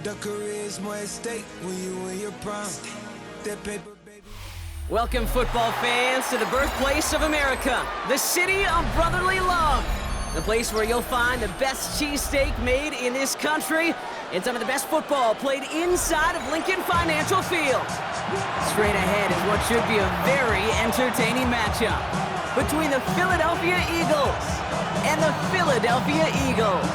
The career is more at stake when you in your prime. That paper, baby. Welcome, football fans, to the birthplace of America, the city of brotherly love. The place where you'll find the best cheesesteak made in this country and some of the best football played inside of Lincoln Financial Field. Straight ahead is what should be a very entertaining matchup between the Philadelphia Eagles and the Philadelphia Eagles.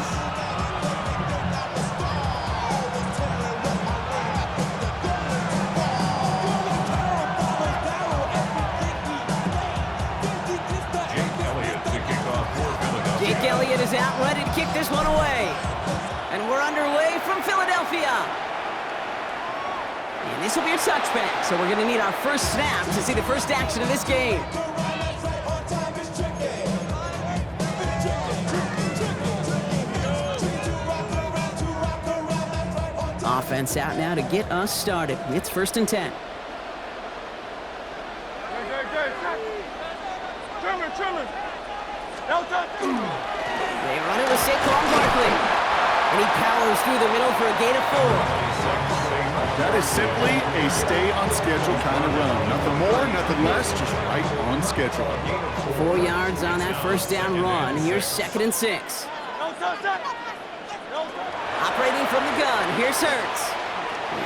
Jake Elliott is out ready to kick this one away. And we're underway from Philadelphia. And this will be a touchback, so we're going to need our first snap to see the first action of this game. Offense out now to get us started. It's 1st and 10. They run it with Saquon Barkley. And he powers through the middle for a gain of 4. That is simply a stay-on-schedule kind of run. Nothing more, nothing less, just right on schedule. 4 yards on that first down run. Here's 2nd and 6. Operating from the gun, here's Hurts.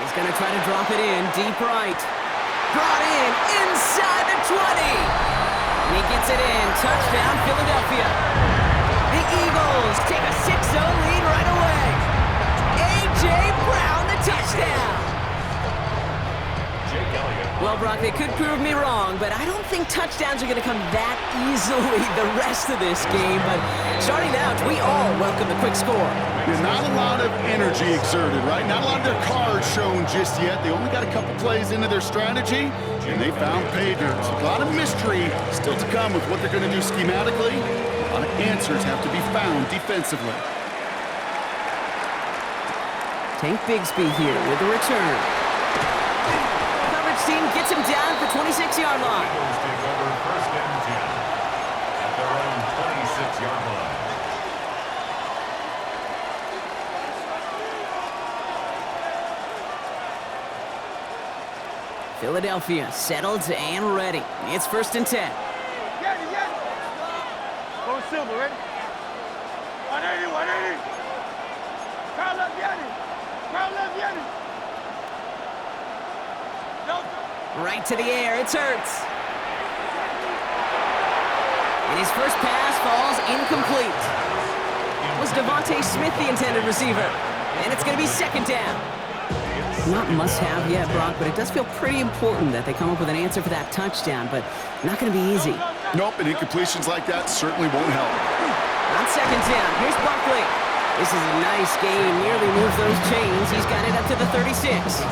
He's going to try to drop it in deep right. Brought in inside the 20. And he gets it in. Touchdown, Philadelphia. The Eagles take a 6-0 lead right away. A.J. Brown, the touchdown. Well, Brock, they could prove me wrong, but I don't think touchdowns are going to come that easily the rest of this game. But starting out, we all welcome the quick score. There's not a lot of energy exerted, right? Not a lot of their cards shown just yet. They only got a couple plays into their strategy, and they found pay dirt. A lot of mystery still to come with what they're going to do schematically. A lot of answers have to be found defensively. Tank Bigsby here with the return. Coverage team gets him down at the 26-yard line. Eagles take over 1st and 10 at their own 26-yard line. Philadelphia settled and ready. It's 1st and 10. Go Silver, ready? 180, 180. Carl left Yanni. Carl left Yanni. Right to the air, it's Hurts. And his first pass falls incomplete. Was Devontae Smith the intended receiver? And it's going to be 2nd down. Not must-have yet, Brock, but it does feel pretty important that they come up with an answer for that touchdown, but not going to be easy. Nope, and incompletions like that certainly won't help. On 2nd down, here's Barkley. This is a nice game, nearly moves those chains. He's got it up to the 36.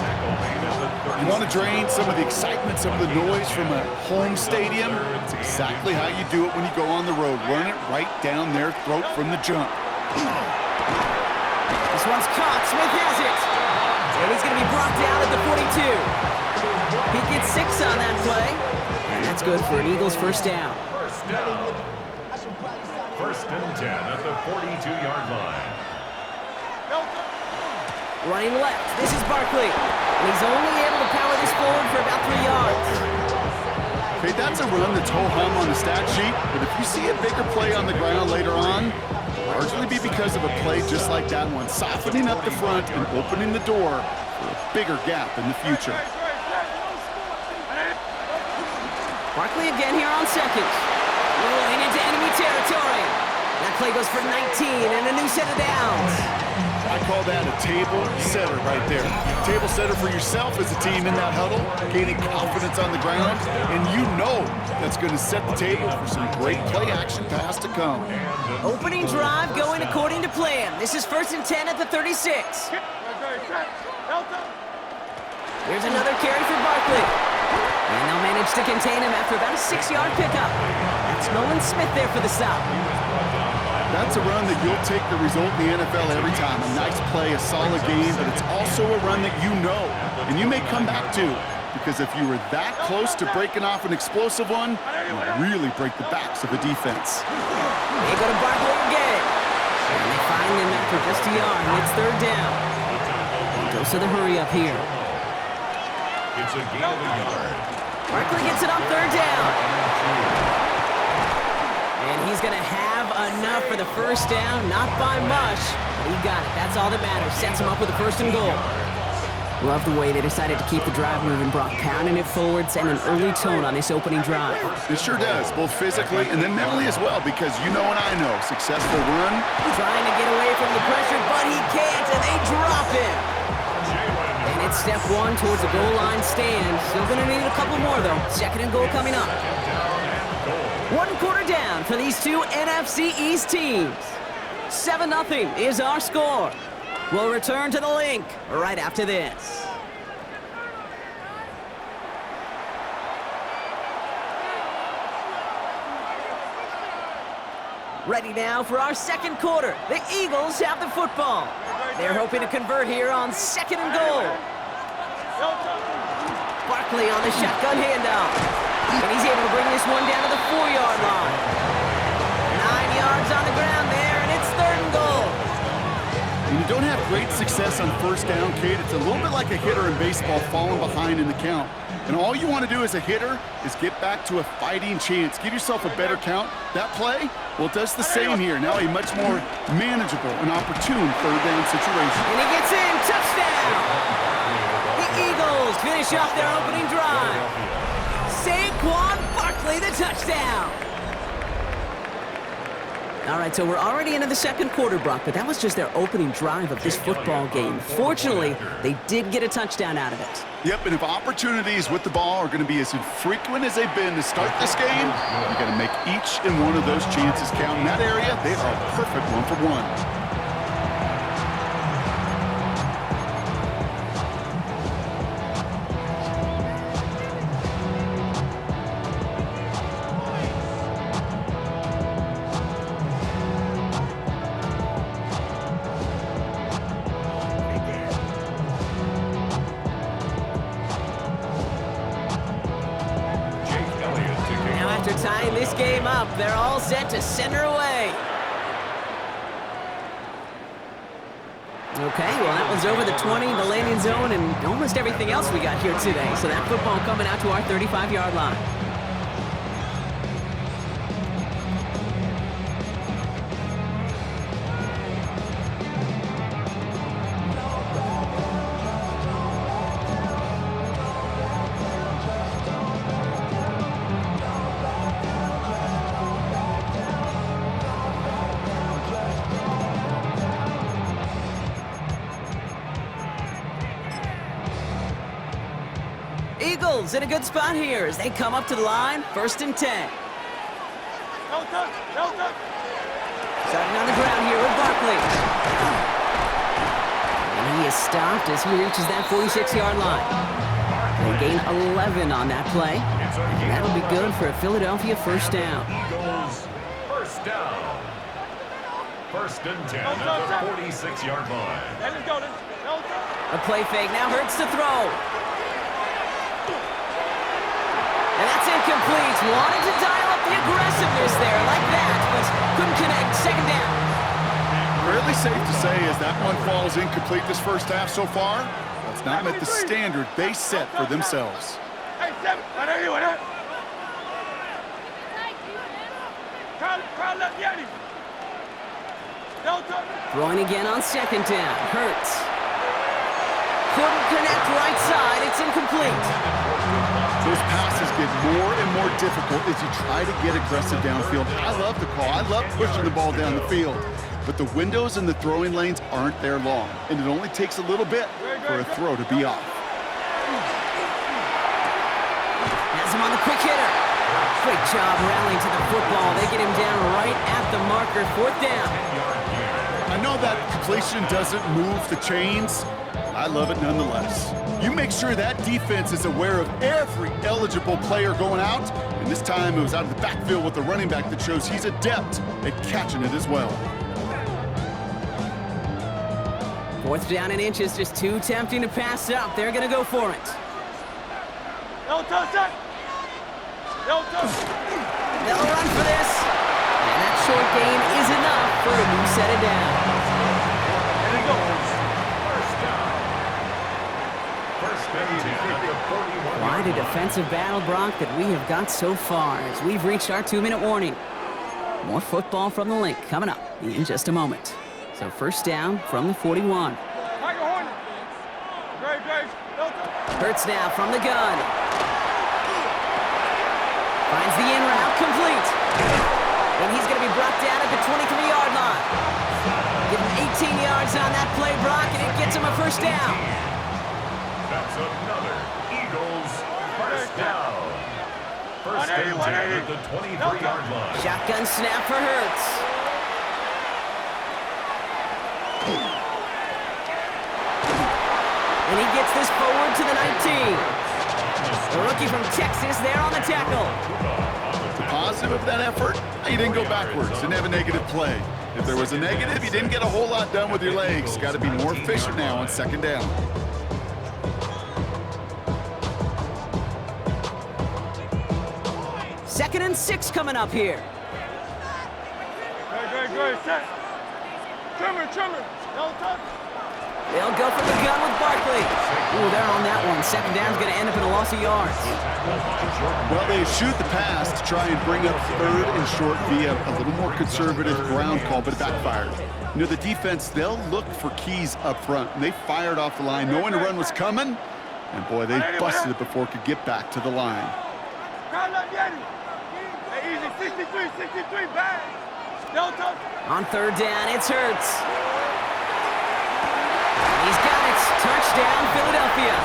You want to drain some of the excitement, some of the noise from a home stadium? It's exactly how you do it when you go on the road. Run it right down their throat from the jump. This one's caught. Smith has it. And he's going to be brought down at the 42. He gets 6 on that play. And that's good for an Eagles first down. First down. 1st and 10 at the 42-yard line. Running left. This is Barkley. And he's only able to power this forward for about 3 yards. Okay, that's a run that's ho-hum on the stat sheet, but if you see a bigger play on the ground later on, largely be because of a play just like that one, softening up the front and opening the door for a bigger gap in the future. Barkley again here on 2nd. Rolling into enemy territory. That play goes for 19 and a new set of downs. I call that a table setter right there. Table setter for yourself as a team in that huddle, gaining confidence on the ground, and you know that's going to set the table for some great play action pass to come. Opening drive going according to plan. This is 1st and 10 at the 36. Here's another carry for Barkley. And they'll manage to contain him after about a 6-yard pickup. That's Nolan Smith there for the stop. That's a run that you'll take the result in the NFL every time. A nice play, a solid game, but it's also a run that you know, and you may come back to, because if you were that close to breaking off an explosive one, you'll really break the backs of the defense. They go to Barkley again. And they find him after just a yard, and it's 3rd down. Goes to the hurry up here. It's a gain of a yard. Barkley gets it on third down. And he's going to have enough for the first down. Not by much, but he got it. That's all that matters. Sets him up with a first and goal. Love the way they decided to keep the drive moving, Brock. Pounding it forward, sending an early tone on this opening drive. It sure does, both physically and then mentally as well, because you know and I know, successful run. Trying to get away from the pressure, but he can't, and they drop him. And it's step one towards the goal line stand. Still going to need a couple more, though. Second and goal coming up. 1 quarter down for these two NFC East teams. 7-0 is our score. We'll return to the link right after this. Ready now for our second quarter. The Eagles have the football. They're hoping to convert here on second and goal. Barkley on the shotgun handoff. And he's able to bring this one down to the 4-yard line. 9 yards on the ground there, and it's third and goal. When you don't have great success on first down, Kate, it's a little bit like a hitter in baseball falling behind in the count. And all you want to do as a hitter is get back to a fighting chance. Give yourself a better count. That play, well, it does the same here. Now a much more manageable and opportune third down situation. And he gets in. Touchdown! The Eagles finish off their opening drive. Saquon Barkley, the touchdown. All right, so we're already into the second quarter, Brock, but that was just their opening drive of this football game. Fortunately, they did get a touchdown out of it. Yep, and if opportunities with the ball are going to be as infrequent as they've been to start this game, you got to make each and one of those chances count. In that area, they are a perfect 1-for-1. Tying this game up, they're all set to send her away. Okay, well that was over the 20, the landing zone, and almost everything else we got here today. So that football coming out to our 35-yard line. Eagles in a good spot here as they come up to the line, 1st and 10. Starting on the ground here with Barkley. And he is stopped as he reaches that 46-yard line. They gain 11 on that play. And that'll be good for a Philadelphia first down. Eagles, first down. 1st and 10 at the 46-yard line. A play fake now hurts to throw. And that's incomplete. Wanted to dial up the aggressiveness there like that, but couldn't connect. Second down. Fairly safe to say as that one falls incomplete this first half so far, that's not met the standard they set for themselves. Throwing again on second down. Hurts. Couldn't connect right side. It's incomplete. Those passes get more and more difficult as you try to get aggressive downfield. I love the call. I love pushing the ball down the field. But the windows in the throwing lanes aren't there long, and it only takes a little bit for a throw to be off. Has him on the quick hitter. Great job rallying to the football. They get him down right at the marker. 4th down. I know that completion doesn't move the chains. I love it nonetheless. You make sure that defense is aware of every eligible player going out, and this time it was out of the backfield with the running back that shows he's adept at catching it as well. 4th down and inches, just too tempting to pass up. They're going to go for it. They'll run for this, and that short gain is enough for a new set of downs. and 10 at the 41. Quite a defensive battle, Brock, that we have got so far as we've reached our 2-minute warning. More football from the link coming up in just a moment. So first down from the 41. Hurts now from the gun. Finds the in route complete. And he's going to be brought down at the 23-yard line. Give him 18 yards on that play, Brock, and it gets him a first down. That's another Eagles first down. First and 10 at the 23-yard line. Shotgun snap for Hurts. And he gets this forward to the 19. The rookie from Texas there on the tackle. The positive of that effort, he didn't go backwards, didn't have a negative play. If there was a negative, you didn't get a whole lot done with your legs. Got to be more efficient now on second down. Second and 6 coming up here. Good. Set. Trimmer. No touch. They'll go from the gun with Barkley. Ooh, they're on that one. Second down's going to end up in a loss of yards. Well, they shoot the pass to try and bring up third and short via a little more conservative ground call, but it backfired. You know, the defense, they'll look for keys up front, and they fired off the line knowing the run was coming, and boy, they busted it before it could get back to the line. Easy, 63, bang. No touch. On third down, it's Hurts. He's got it. Touchdown, Philadelphia.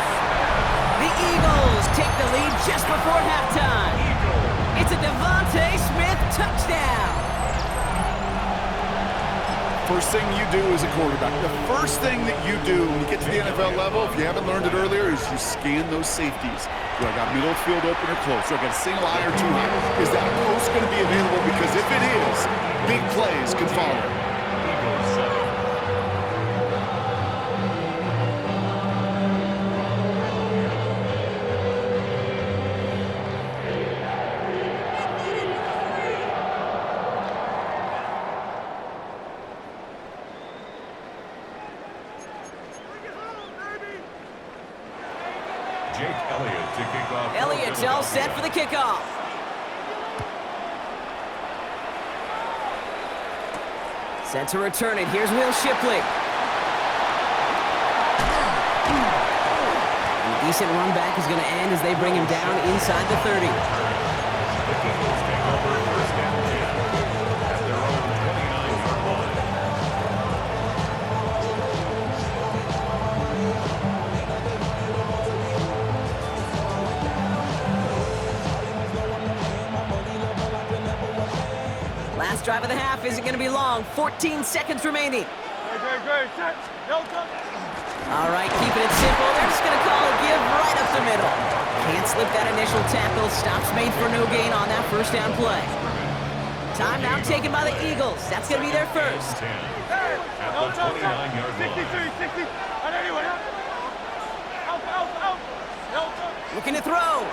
The Eagles take the lead just before halftime. It's a Devontae Smith touchdown. First thing you do as a quarterback, the first thing that you do when you get to the NFL level, if you haven't learned it earlier, is you scan those safeties. Do I got middle field open or close? Do I got a single eye or two high? Is that post going to be available? Because if it is, big plays can follow. Jake Elliott to kick off. Elliott's all set for the kickoff. Set to return it. Here's Will Shipley. And a decent run back is going to end as they bring him down inside the 30. The Eagles take over first and 10 at their own 29-yard line. Last drive of the half isn't going to be long. 14 seconds remaining. Good. Set. No touch. All right, keeping it simple. They're just going to call a give right up the middle. Can't slip that initial tackle. Stops made for no gain on that first down play. Timeout taken by the Eagles. That's going to be their first. Hey, no touch. 29-yard line. 63. On anyway. Out. No touch. Looking to throw.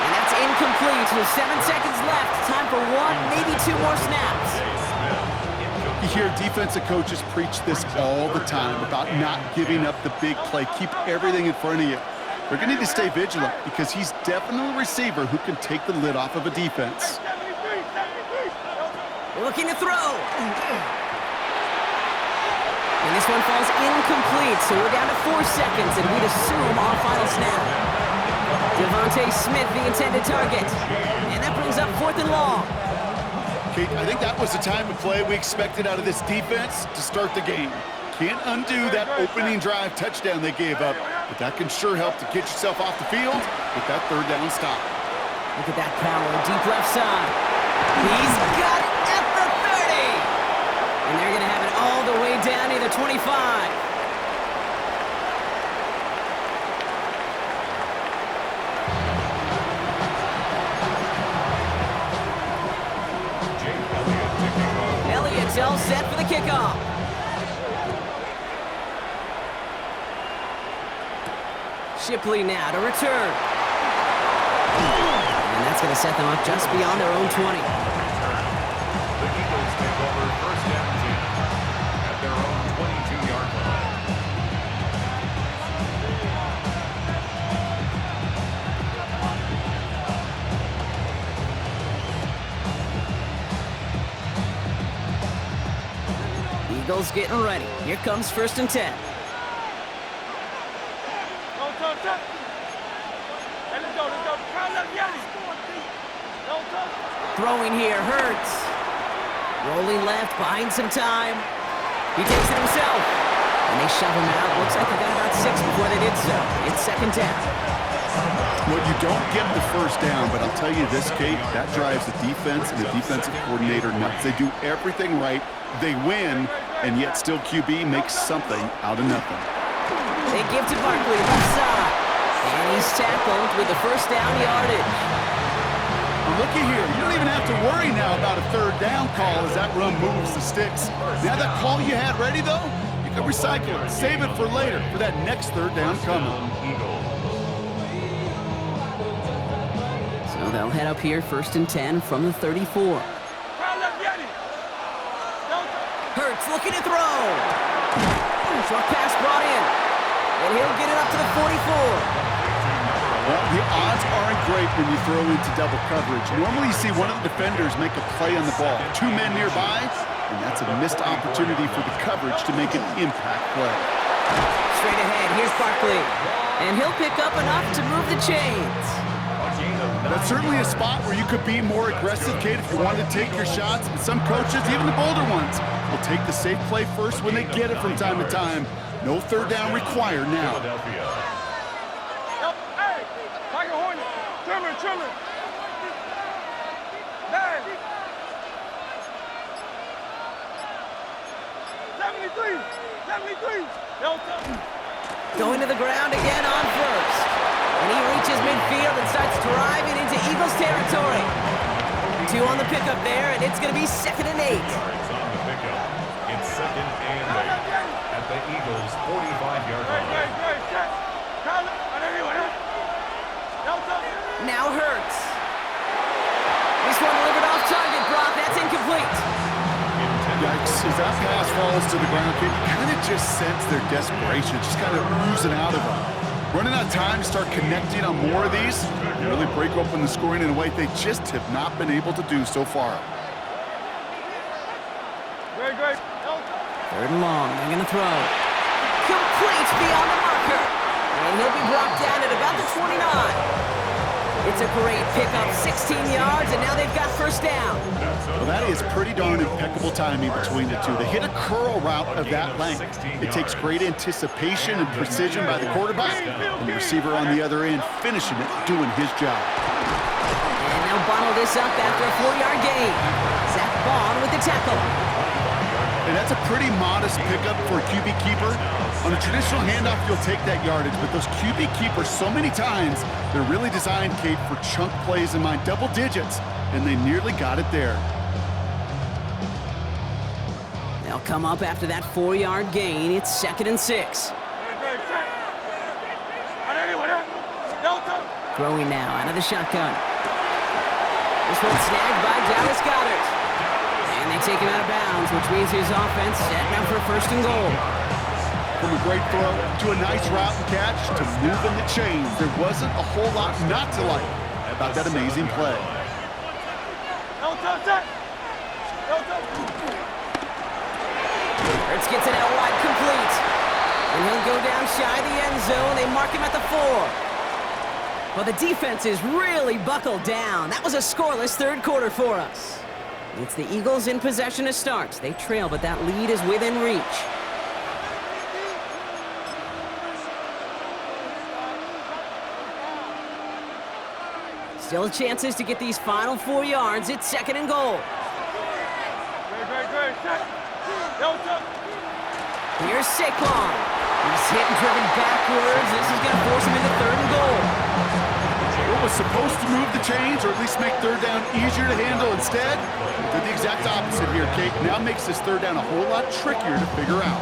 And that's incomplete. With 7 seconds left. Time for one, maybe two more snaps. You hear defensive coaches preach this all the time about not giving up the big play. Keep everything in front of you. They're going to need to stay vigilant because he's definitely a receiver who can take the lid off of a defense. 73. Looking to throw. And this one falls incomplete, so we're down to 4 seconds, and we'd assume our final snap. Devontae Smith, the intended target. And that brings up 4th and long. Kate, I think that was the time of play we expected out of this defense to start the game. Can't undo that opening drive touchdown they gave up, but that can sure help to get yourself off the field with that third down stop. Look at that power, deep left side. He's got it at the 30. And they're going to have it all the way down to the 25. Elliott's all set for the kickoff. Shipley now to return. And that's going to set them up just beyond their own 20. The Eagles take over first and 10 at their own 22-yard line. Eagles getting ready. Here comes 1st and 10. Don't touch that. Hey, let's go. Kyle, let's get it. Don't touch. Throwing here, Hurts. Rolling left, buying some time. He takes it himself. And they shove him out. Looks like they got about 6 before they did so. It's 2nd down. Well, you don't get the 1st down, but I'll tell you this, Kate, that drives the defense and the defensive coordinator nuts. They do everything right. They win, and yet still QB makes something out of nothing. They give to Barkley, left side. And he's tackled with the 1st down yardage. Well, looky here. You don't even have to worry now about a 3rd down call as that run moves the sticks. Now that call you had ready, though, you can recycle it, save it for later, for that next 3rd down coming. So they'll head up here, 1st and 10 from the 34. Kyle, let's get it. Don't touch. Hurts looking to throw. Short pass brought in. And he'll get it up to the 44. Well, the odds aren't great when you throw into double coverage. Normally you see one of the defenders make a play on the ball. 2 men nearby, and that's a missed opportunity for the coverage to make an impact play. Straight ahead, here's Barkley. And he'll pick up enough to move the chains. That's certainly a spot where you could be more aggressive, Kate, if you want to take your shots. And some coaches, even the bolder ones, will take the safe play first when they get it from time to time. No 3rd down required now. Yep. Hey, Tiger Hornet. Trimmer. Man. 73. Don't touch. Going to the ground again on 1st. And he reaches midfield and starts driving into Eagles territory. 2 on the pickup there, and it's going to be 2nd and 8. Yards on the pickup. It's 2nd and 8 at the Eagles' 45-yard line. Great. Kyle, don't touch. Now Hurts. This one delivered off target, Brock. That's incomplete. Yikes, as that pass falls to the ground, Kate, you kind of just sense their desperation, just kind of oozing out of them. Running out of time to start connecting on more of these and really break open the scoring in a way they just have not been able to do so far. Great. Don't touch. 3rd and long. They're going to throw. Complete beyond the marker. And he'll be brought down at about the 29. It's a great pickup, 16 yards, and now they've got 1st down. Well, that is pretty darn impeccable timing between the two. They hit a curl route of that length. It takes great anticipation and precision by the quarterback, and the receiver on the other end finishing it, doing his job. And they'll bottle this up after a 4-yard gain. Zach Bond with the tackle. And that's a pretty modest pickup for a QB keeper. On a traditional handoff, you'll take that yardage, but those QB keepers, so many times, they're really designed, Kate, for chunk plays in mind, double digits, and they nearly got it there. They'll come up after that 4-yard gain. It's 2nd and 6. Don't touch. Throwing now out of the shotgun. This one snagged by Dallas Goedert. And they take him out of bounds, which means his offense setting up for 1st and goal. From a great throw to a nice route and catch to moving the chains, there wasn't a whole lot not to like about that amazing play. Don't touch that. Don't touch. Hurts gets it out wide, complete. And he'll go down shy of the end zone. They mark him at the 4. Well, the defense is really buckled down. That was a scoreless 3rd quarter for us. It's the Eagles in possession to start. They trail, but that lead is within reach. Still chances to get these final 4 yards. It's 2nd and goal. Great. Don't touch. Here's Saquon. He's hit and driven backwards. This is going to force him into 3rd and goal. What was supposed to move the chains, or at least make 3rd down easier to handle instead, did the exact opposite here, Kate. Now makes this 3rd down a whole lot trickier to figure out.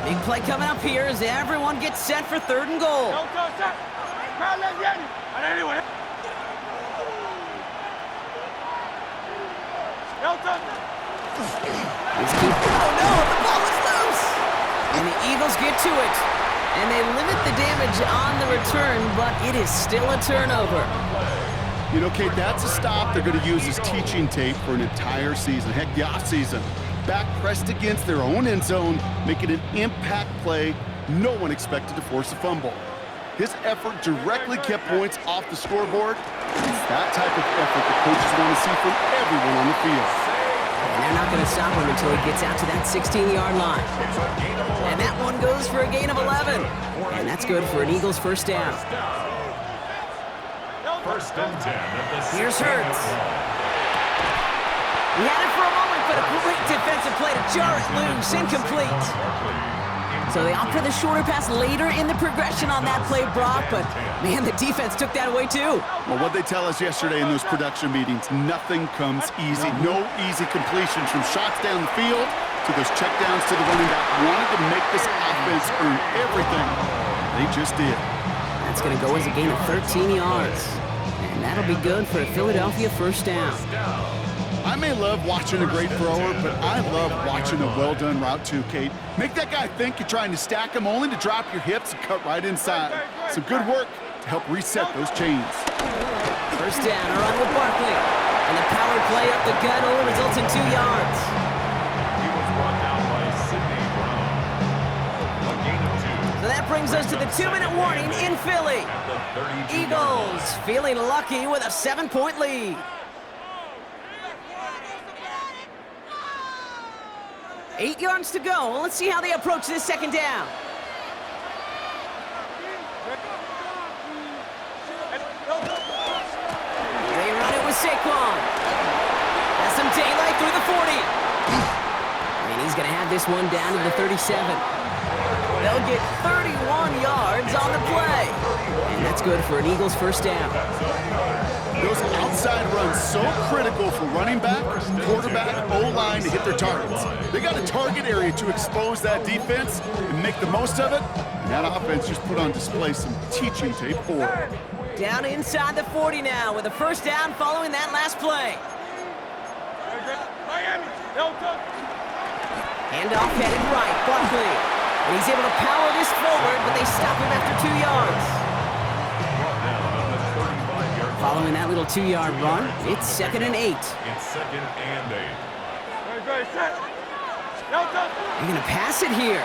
Big play coming up here as everyone gets set for 3rd and goal. Don't touch that. Kyle, let's get it. Don't touch that. Oh no, the ball is loose! And the Eagles get to it. And they limit the damage on the return, but it is still a turnover. You know, Kate, that's a stop they're going to use as teaching tape for an entire season. Heck, the offseason. back pressed against their own end zone, making an impact play no one expected to force a fumble. His effort directly kept points off the scoreboard. It's that type of effort the coaches want to see from everyone on the field. And they're not going to stop him until he gets out to that 16-yard line. And that one goes for a gain of 11. And that's good for an Eagles first down. First and 10 at the Here's 16-yard Hurts. line. He had it for a moment, but a great defensive play to jar it loose, incomplete. So they opt for the shorter pass later in the progression on that play, Brock, but man, the defense took that away too. Well, what they tell us yesterday in those production meetings, nothing comes easy. No easy completions from shots down the field to those checkdowns to the running back. Wanted to make this offense earn everything. They just did. That's going to go as a gain of 13 yards. And that'll be good for a Philadelphia first down. I may love watching a great thrower, but I love watching a well-done route too, Kate. Make that guy think you're trying to stack him only to drop your hips and cut right inside. Some good work to help reset those chains. First down, a run with Barkley. And the power play up the gut only results in 2 yards. He was brought down by Sidney Brown. A gain of 2. So that brings us to the 2-minute warning in Philly. At the 32-yard Eagles line. feeling lucky with a 7-point lead. 8 yards to go. Let's see how they approach this second down. They run it with Saquon. That's some daylight through the 40. And he's going to have this one down to the 37. They'll get 31 yards on the play. And that's good for an Eagles first down. Those outside runs so critical for running back, quarterback, O-line to hit their targets. They got a target area to expose that defense and make the most of it. And that offense just put on display some teaching tape for it. Down inside the 40 now with a first down following that last play. Handoff headed right, Barkley. And he's able to power this forward, but they stop him after 2 yards. Following that little 2-yard run, it's 2nd and 8. It's 2nd and 8. You're going to pass it here.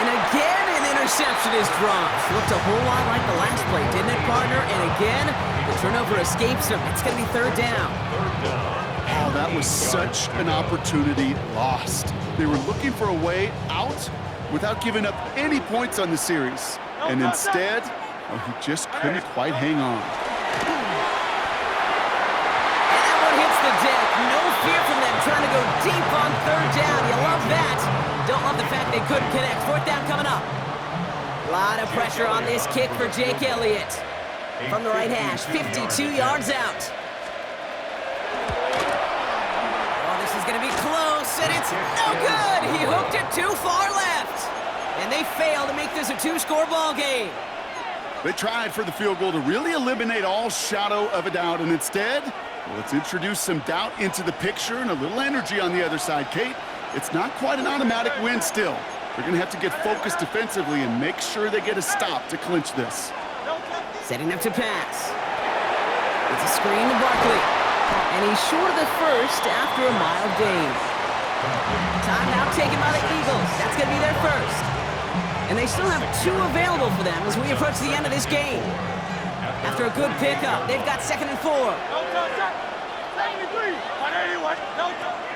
And again, an interception is dropped. Looked a whole lot like the last play, didn't it, partner? And again, the turnover escapes him. It's going to be 3rd down. Oh, that was such an opportunity lost. They were looking for a way out without giving up any points on the series. And instead, oh, he just couldn't quite hang on. And that one hits the deck. No fear from them trying to go deep on 3rd down. You love that. Don't love the fact they couldn't connect. 4th down coming up. A lot of pressure on this kick for Jake Elliott. From the right hash, 52 yards out. Oh, this is going to be close, and it's no good. He hooked it too far left. And they fail to make this a 2-score ball game. They tried for the field goal to really eliminate all shadow of a doubt, and instead, well, let's introduce some doubt into the picture and a little energy on the other side. Kate, it's not quite an automatic win still. They're going to have to get focused defensively and make sure they get a stop to clinch this. Setting up to pass. It's a screen to Barkley. And he's short of the first after a mild gain. Timeout taken by the Eagles. That's going to be their first. And they still have 2 available for them as we approach the end of this game. After a good pickup, they've got 2nd and 4.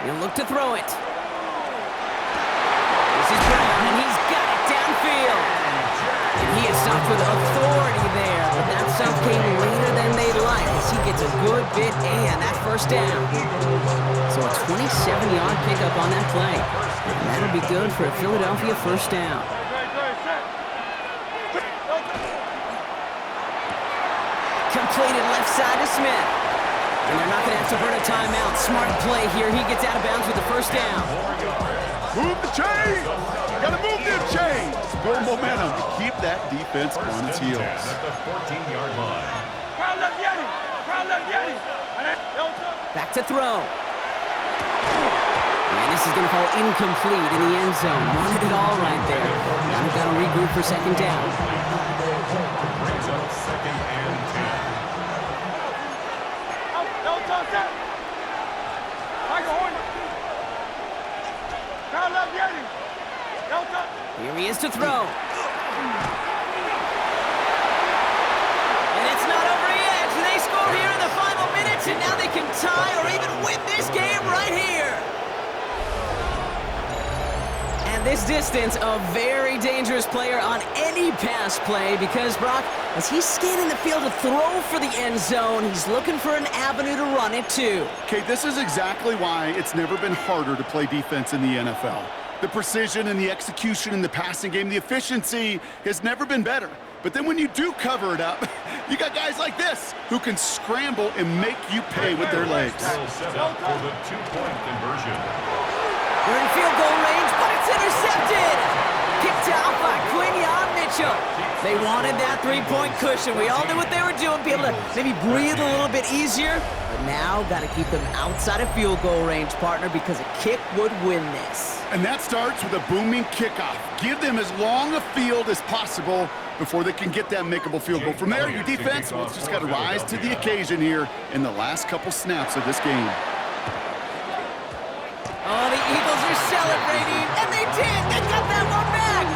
He'll look to throw it. This is Brown, and he's got it downfield. And he is stopped with authority there, but that stop came later than they'd like as he gets a good bit and that first down. So a 27-yard pickup on that play. And that'll be good for a Philadelphia first down. Completed left side to Smith. And they're not going to have to burn a timeout. Smart play here. He gets out of bounds with the first down. Move the chains! Gotta move them chains! Build momentum to keep that defense on its heels. At the 14-yard line. Back to throw. And this is going to fall incomplete in the end zone. Wanted it all right there. Now we've got to regroup for 2nd down. Brings up 2nd and 10. Here he is to throw. And it's not over yet. They score here in the final minutes, and now they can tie or even win this game right here. And this distance, a very dangerous player on any pass play because, Brock, as he's scanning the field to throw for the end zone, he's looking for an avenue to run it too. Okay, this is exactly why it's never been harder to play defense in the NFL. The precision and the execution in the passing game, the efficiency has never been better. But then when you do cover it up, you got guys like this who can scramble and make you pay with their legs. Set up for the two-point conversion. We're in field goal range, but it's intercepted. Kicked out by Quinyon Mitchell. They wanted that three-point cushion. We all knew what they were doing, be able to maybe breathe a little bit easier. But now, got to keep them outside of field goal range, partner, because a kick would win this. And that starts with a booming kickoff. Give them as long a field as possible before they can get that makeable field goal. From there, your defense, well, it's just got to rise to the occasion here in the last couple snaps of this game. Oh, the Eagles are celebrating, and they did! They got that one back!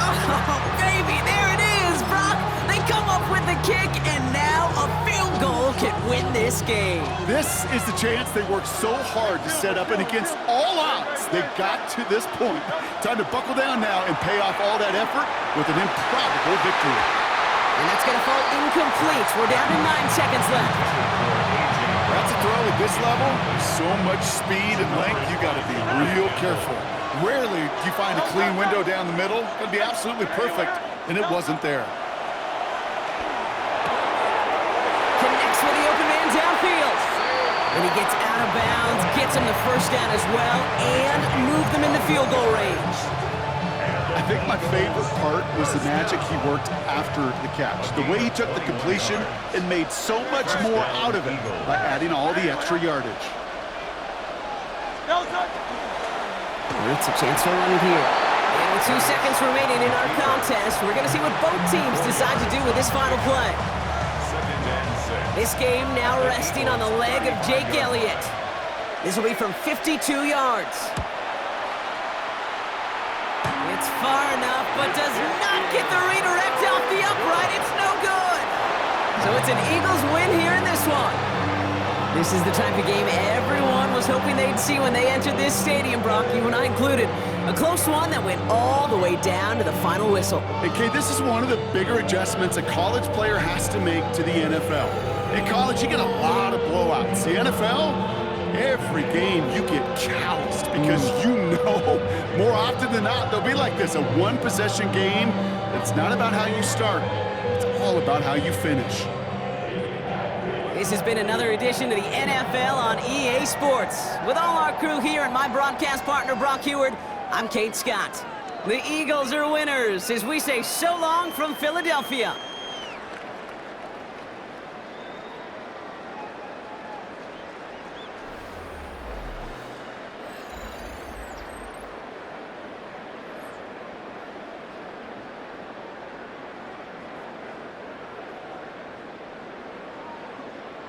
Oh, baby, there it is, Brock! They come up with the kick, and now a field goal can win this game. This is the chance they worked so hard to set up, and against all odds, they got to this point. Time to buckle down now and pay off all that effort with an improbable victory. And that's going to fall incomplete. We're down to 9 seconds left. That's a throw at this level. So much speed and length, you got to be real careful. Rarely do you find a clean window down the middle. It's going to be absolutely perfect, and it wasn't there. Connects with the open man downfield. And he gets out of bounds, gets him the first down as well, and moved them in the field goal range. I think my favorite part was the magic he worked after the catch. The way he took the completion and made so much more out of it by adding all the extra yardage. It's a chance for a run here. And with 2 seconds remaining in our contest, we're going to see what both teams decide to do with this final play. This game now resting on the leg of Jake Elliott. This will be from 52 yards. It's far enough, but does not get the redirect off the upright. It's no good. So it's an Eagles win here in this one. This is the type of game everyone was hoping they'd see when they entered this stadium, Brock, you and I included. A close one that went all the way down to the final whistle. Okay, this is one of the bigger adjustments a college player has to make to the NFL. In college, you get a lot of blowouts. The NFL, every game you get calloused because you know more often than not they'll be like this, a one-possession game. It's not about how you start. It's all about how you finish. This has been another edition of the NFL on EA Sports. With all our crew here and my broadcast partner, Brock Huard, I'm Kate Scott. The Eagles are winners as we say so long from Philadelphia.